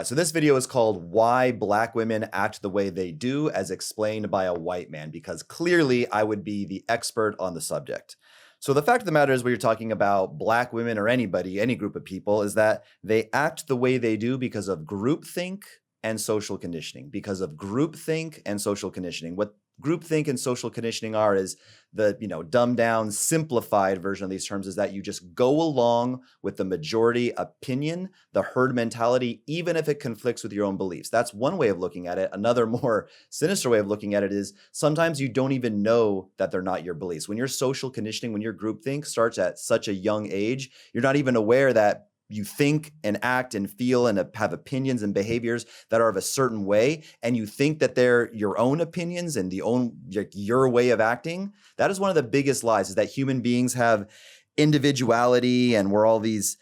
So this video is called Why Black Women Act the Way They Do as Explained by a White Man, because clearly I would be the expert on the subject. So the fact of the matter is, when you're talking about Black women or anybody, any group of people, is that they act the way they do because of groupthink and social conditioning. Because of groupthink and social conditioning. What groupthink and social conditioning are is the dumbed down, simplified version of these terms is that you just go along with the majority opinion, the herd mentality, even if it conflicts with your own beliefs. That's one way of looking at it. Another more sinister way of looking at it is sometimes you don't even know that they're not your beliefs. When your social conditioning, when your groupthink starts at such a young age, you're not even aware that you think and act and feel and have opinions and behaviors that are of a certain way, and you think that they're your own opinions and your way of acting. That is one of the biggest lies, is that human beings have individuality and we're all these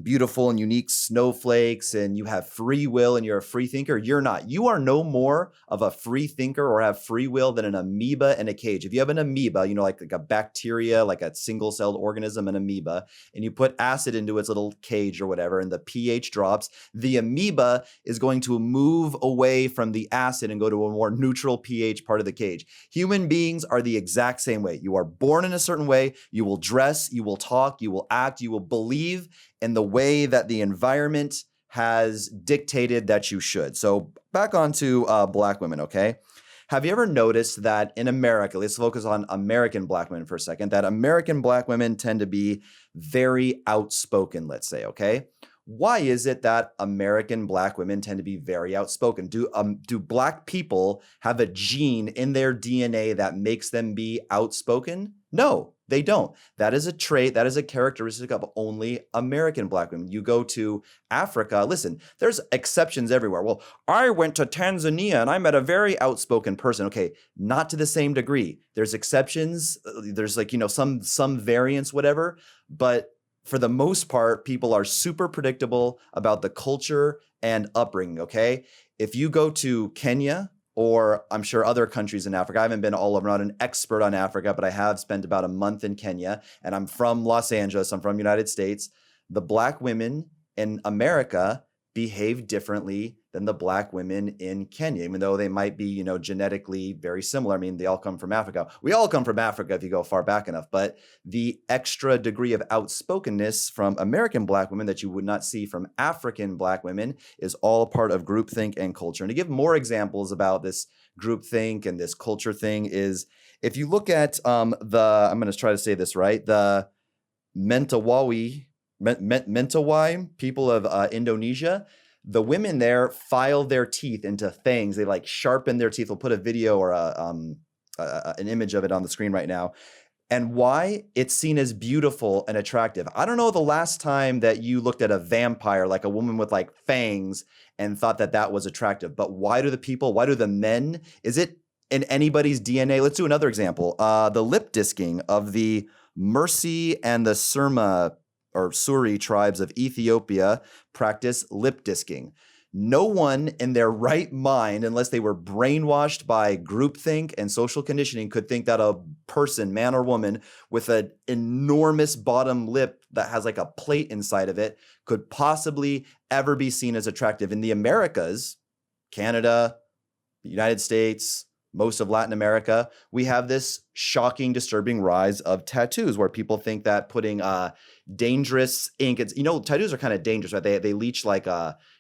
beautiful and unique snowflakes, and you have free will and you're a free thinker. You're not. You are no more of a free thinker or have free will than an amoeba in a cage. If you have an amoeba, like a bacteria, like a single-celled organism, an amoeba, and you put acid into its little cage or whatever, and the pH drops, the amoeba is going to move away from the acid and go to a more neutral pH part of the cage. Human beings are the exact same way. You are born in a certain way. You will dress, you will talk, you will act, you will believe in the way that the environment has dictated that you should. So back onto Black women, okay? Have you ever noticed that in America, let's focus on American Black women for a second, that American Black women tend to be very outspoken, let's say, okay? Why is it that American Black women tend to be very outspoken? Do Black people have a gene in their DNA that makes them be outspoken? No, they don't. That is a trait, that is a characteristic of only American Black women. You go to Africa, listen, there's exceptions everywhere. Well, I went to Tanzania and I met a very outspoken person. Okay, not to the same degree. There's exceptions, there's some variance, whatever, but for the most part, people are super predictable about the culture and upbringing, okay? If you go to Kenya, or I'm sure other countries in Africa, I haven't been all over, I'm not an expert on Africa, but I have spent about a month in Kenya, and I'm from Los Angeles, I'm from United States. The Black women in America behave differently than the Black women in Kenya, even though they might be, genetically very similar. I mean, they all come from Africa. We all come from Africa if you go far back enough, but the extra degree of outspokenness from American Black women that you would not see from African Black women is all a part of groupthink and culture. And to give more examples about this groupthink and this culture thing is, if you look at I'm going to try to say this right, the Mentawai people of Indonesia, the women there file their teeth into fangs. They sharpen their teeth. We'll put a video or an image of it on the screen right now. And why? It's seen as beautiful and attractive. I don't know the last time that you looked at a vampire, like a woman with fangs, and thought that that was attractive. But why do the men, is it in anybody's DNA? Let's do another example. The lip disking of the Mercy and the Surma or Suri tribes of Ethiopia practice lip disking. No one in their right mind, unless they were brainwashed by groupthink and social conditioning, could think that a person, man or woman, with an enormous bottom lip that has a plate inside of it could possibly ever be seen as attractive. In the Americas, Canada, the United States, most of Latin America, we have this shocking, disturbing rise of tattoos where people think that putting dangerous ink, tattoos are kind of dangerous, right? They leach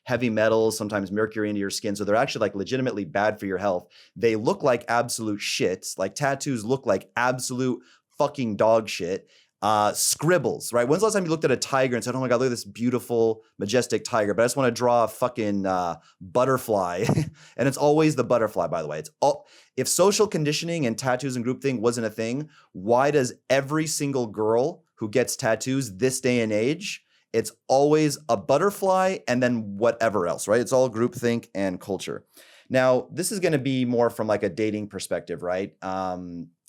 heavy metals, sometimes mercury into your skin. So they're actually legitimately bad for your health. They look like absolute shit. Tattoos look like absolute fucking dog shit. Scribbles, right? When's the last time you looked at a tiger and said, oh my God, look at this beautiful, majestic tiger, but I just want to draw a fucking butterfly. And it's always the butterfly, by the way. If social conditioning and tattoos and groupthink wasn't a thing, why does every single girl who gets tattoos this day and age, it's always a butterfly and then whatever else, right? It's all groupthink and culture. Now, this is going to be more from a dating perspective, right?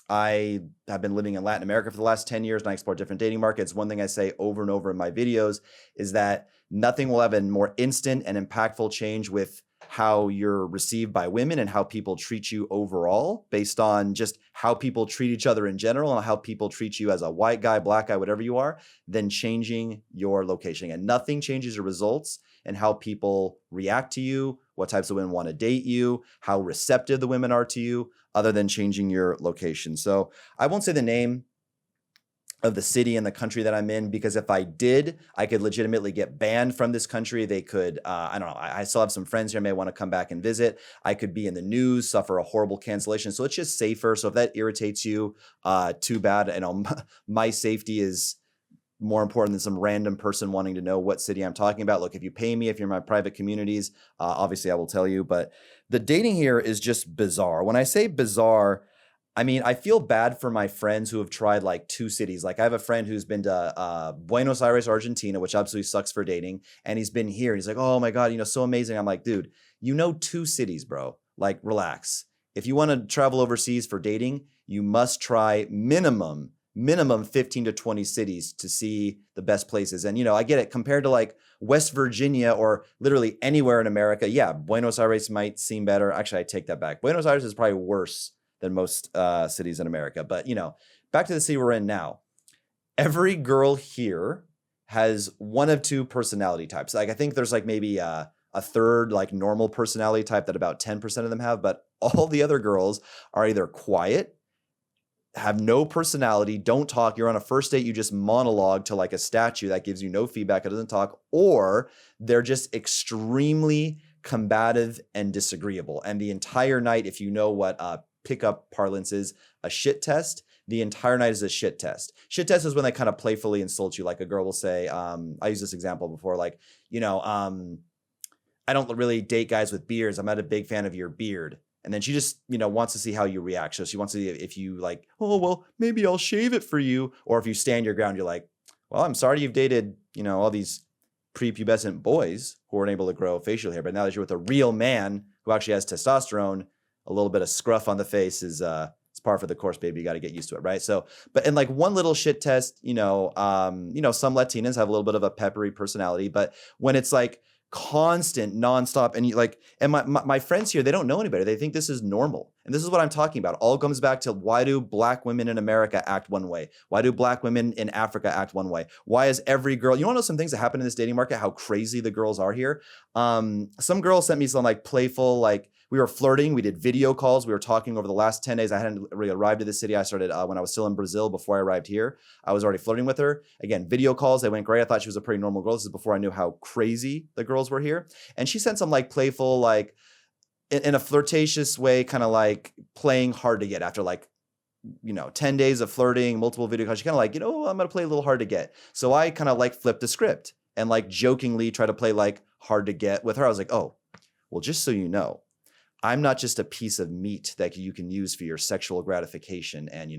I have been living in Latin America for the last 10 years and I explore different dating markets. One thing I say over and over in my videos is that nothing will have a more instant and impactful change with how you're received by women and how people treat you overall based on just how people treat each other in general and how people treat you as a white guy, black guy, whatever you are, than changing your location. And nothing changes your results and how people react to you, what types of women want to date you, how receptive the women are to you, other than changing your location. So I won't say the name of the city and the country that I'm in, because if I did, I could legitimately get banned from this country. They could, I don't know, I still have some friends here, may want to come back and visit. I could be in the news, suffer a horrible cancellation. So it's just safer. So if that irritates you, too bad. My safety is more important than some random person wanting to know what city I'm talking about. Look, if you pay me, if you're in my private communities, obviously I will tell you. But the dating here is just bizarre. When I say bizarre, I mean, I feel bad for my friends who have tried like 2 cities. Like I have a friend who's been to Buenos Aires, Argentina, which absolutely sucks for dating. And he's been here. He's like, oh my God, so amazing. I'm like, dude, 2 cities, bro. Like, relax. If you want to travel overseas for dating, you must try minimum 15 to 20 cities to see the best places. And, I get it, compared to like West Virginia or literally anywhere in America. Yeah, Buenos Aires might seem better. Actually, I take that back. Buenos Aires is probably worse than most cities in America. But, back to the city we're in now. Every girl here has one of 2 personality types. Like, I think there's like maybe a third like normal personality type that about 10% of them have, but all the other girls are either quiet, have no personality, don't talk. You're on a first date, you just monologue to like a statue that gives you no feedback, it doesn't talk, or they're just extremely combative and disagreeable. And the entire night, if you know what pickup parlance is, a shit test, the entire night is a shit test. Shit test is when they kind of playfully insult you. Like a girl will say, I used this example before, like, I don't really date guys with beards. I'm not a big fan of your beard. And then she just, wants to see how you react. So she wants to see if you like, oh, well, maybe I'll shave it for you. Or if you stand your ground, you're like, well, I'm sorry you've dated, all these prepubescent boys who weren't able to grow facial hair. But now that you're with a real man who actually has testosterone, a little bit of scruff on the face is it's par for the course, baby. You got to get used to it, right? So, but in like one little shit test, some Latinas have a little bit of a peppery personality, but when it's like constant, nonstop, and you like, and my friends here, they don't know any better. They think this is normal, and this is what I'm talking about. All comes back to, why do black women in America act one way? Why do black women in Africa act one way? Why is every girl? You want to know some things that happen in this dating market? How crazy the girls are here. Some girl sent me some like playful, like, we were flirting. We did video calls. We were talking over the last 10 days. I hadn't really arrived to the city. I started when I was still in Brazil before I arrived here. I was already flirting with her. Again, video calls. They went great. I thought she was a pretty normal girl. This is before I knew how crazy the girls were here. And she sent some like playful, like in a flirtatious way, kind of like playing hard to get after like, 10 days of flirting, multiple video calls. She kind of like, I'm going to play a little hard to get. So I kind of like flipped the script and like jokingly try to play like hard to get with her. I was like, oh, well, just so you know, I'm not just a piece of meat that you can use for your sexual gratification. And,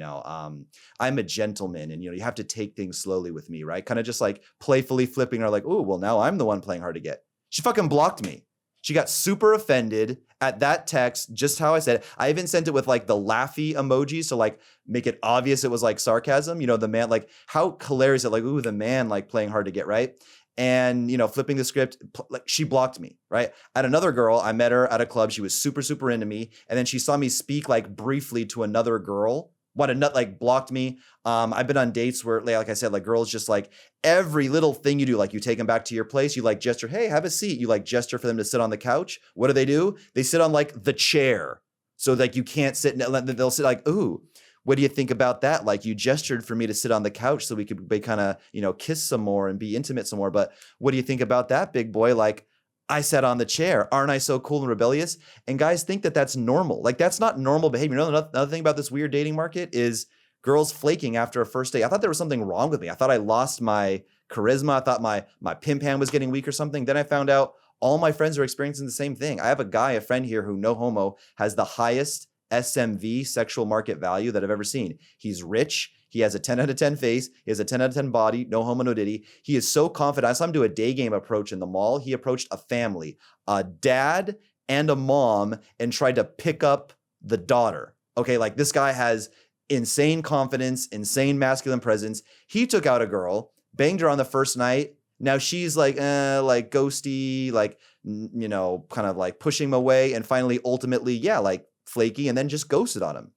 I'm a gentleman, and, you have to take things slowly with me, right? Kind of just like playfully flipping her like, oh, well, now I'm the one playing hard to get. She fucking blocked me. She got super offended at that text, just how I said it. I even sent it with like the laughy emoji. So like make it obvious it was like sarcasm, the man, like how hilarious it, like, ooh, the man like playing hard to get, right? And, flipping the script, like she blocked me, right? At another girl, I met her at a club. She was super, super into me. And then she saw me speak like briefly to another girl. Like blocked me. I've been on dates where, like I said, like girls just like every little thing you do, like you take them back to your place, you like gesture, hey, have a seat. You like gesture for them to sit on the couch. What do? They sit on like the chair. So like you can't sit, they'll sit like, ooh. What do you think about that? Like, you gestured for me to sit on the couch so we could be kind of, kiss some more and be intimate some more. But what do you think about that, big boy? Like, I sat on the chair. Aren't I so cool and rebellious? And guys think that that's normal. Like, that's not normal behavior. Another thing about this weird dating market is girls flaking after a first date. I thought there was something wrong with me. I thought I lost my charisma. I thought my pimp hand was getting weak or something. Then I found out all my friends are experiencing the same thing. I have a friend here who, no homo, has the highest SMV, sexual market value, that I've ever seen. He's rich. He has a 10 out of 10 face. He has a 10 out of 10 body. No homo, no diddy. He is so confident. I saw him do a day game approach in the mall. He approached a family, a dad and a mom, and tried to pick up the daughter. Okay, like this guy has insane confidence, insane masculine presence. He took out a girl, banged her on the first night. Now she's like ghosty, like, you know, kind of like pushing him away, and finally, ultimately, yeah, like flaky, and then just ghosted on him.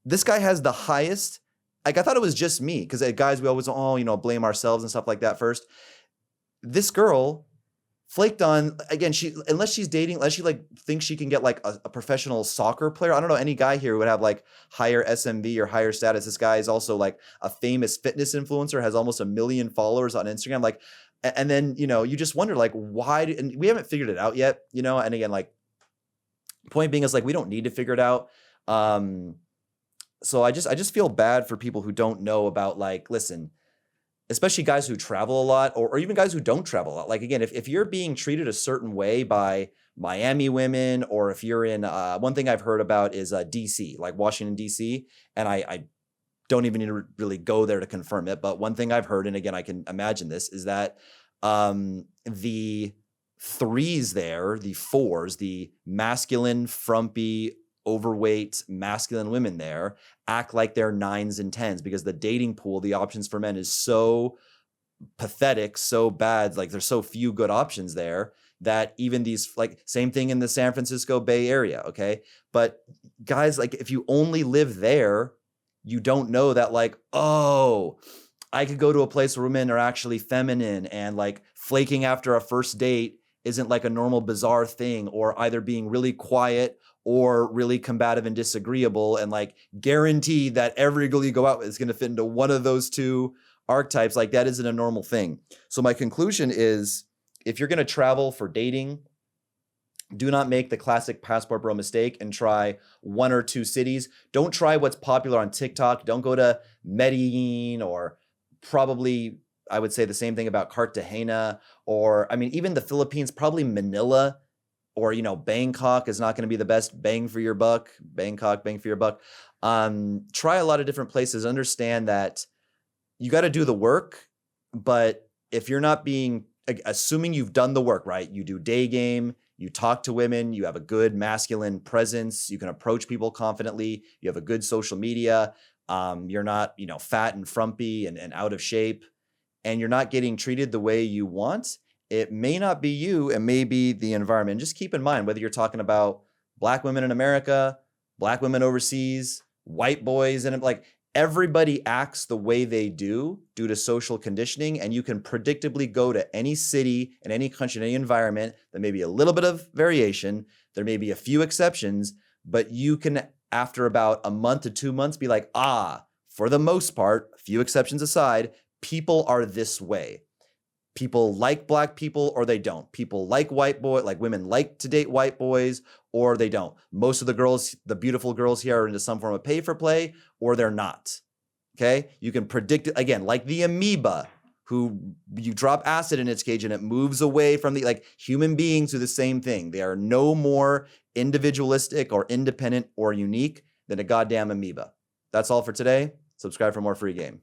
This guy has the highest, like, I thought it was just me, because guys, we always, you know, blame ourselves and stuff like that first. This girl flaked on, again, unless she's dating, unless she like thinks she can get like a professional soccer player. I don't know any guy here who would have like higher SMV or higher status. This guy is also like a famous fitness influencer, has almost 1 million followers on Instagram. Like, and then, you know, you just wonder like, why, and we haven't figured it out yet, you know? And again, like, point being is like, we don't need to figure it out. So I just feel bad for people who don't know about, like, listen, especially guys who travel a lot, or even guys who don't travel a lot. Like, again, if you're being treated a certain way by Miami women, or if you're in, one thing I've heard about is DC, like Washington, DC, and I don't even need to really go there to confirm it, but one thing I've heard, and again, I can imagine this, is that the threes there, the fours, the masculine, frumpy, overweight, masculine women there act like they're 9s and 10s, because the dating pool, the options for men, is so pathetic, so bad. Like, there's so few good options there that even these, like, same thing in the San Francisco Bay Area. Okay. But guys, like, if you only live there, you don't know that, like, oh, I could go to a place where women are actually feminine, and like flaking after a first date isn't like a normal bizarre thing, or either being really quiet or really combative and disagreeable, and like guaranteed that every girl you go out with is going to fit into one of those two archetypes. Like, that isn't a normal thing. So my conclusion is, if you're going to travel for dating, do not make the classic passport bro mistake and try 1 or 2 cities. Don't try what's popular on TikTok. Don't go to Medellin, or probably, I would say the same thing about Cartagena, or, I mean, even the Philippines, probably Manila, or, you know, Bangkok is not going to be the best bang for your buck. Bangkok, bang for your buck. Try a lot of different places. Understand that you got to do the work, but if you're not being, assuming you've done the work, right? You do day game, you talk to women, you have a good masculine presence, you can approach people confidently, you have a good social media, you're not, you know, fat and frumpy and out of shape, and you're not getting treated the way you want, it may not be you, it may be the environment. Just keep in mind, whether you're talking about Black women in America, Black women overseas, white boys, and like, everybody acts the way they do due to social conditioning, and you can predictably go to any city, in any country, in any environment. There may be a little bit of variation, there may be a few exceptions, but you can, after about a month to 2 months, be like, for the most part, a few exceptions aside, people are this way. People like Black people, or they don't. People like white boy, like women like to date white boys, or they don't. Most of the girls, the beautiful girls here, are into some form of pay for play, or they're not. Okay? You can predict it, again, like the amoeba, who you drop acid in its cage and it moves away from the, like, human beings do the same thing. They are no more individualistic or independent or unique than a goddamn amoeba. That's all for today. Subscribe for more free game.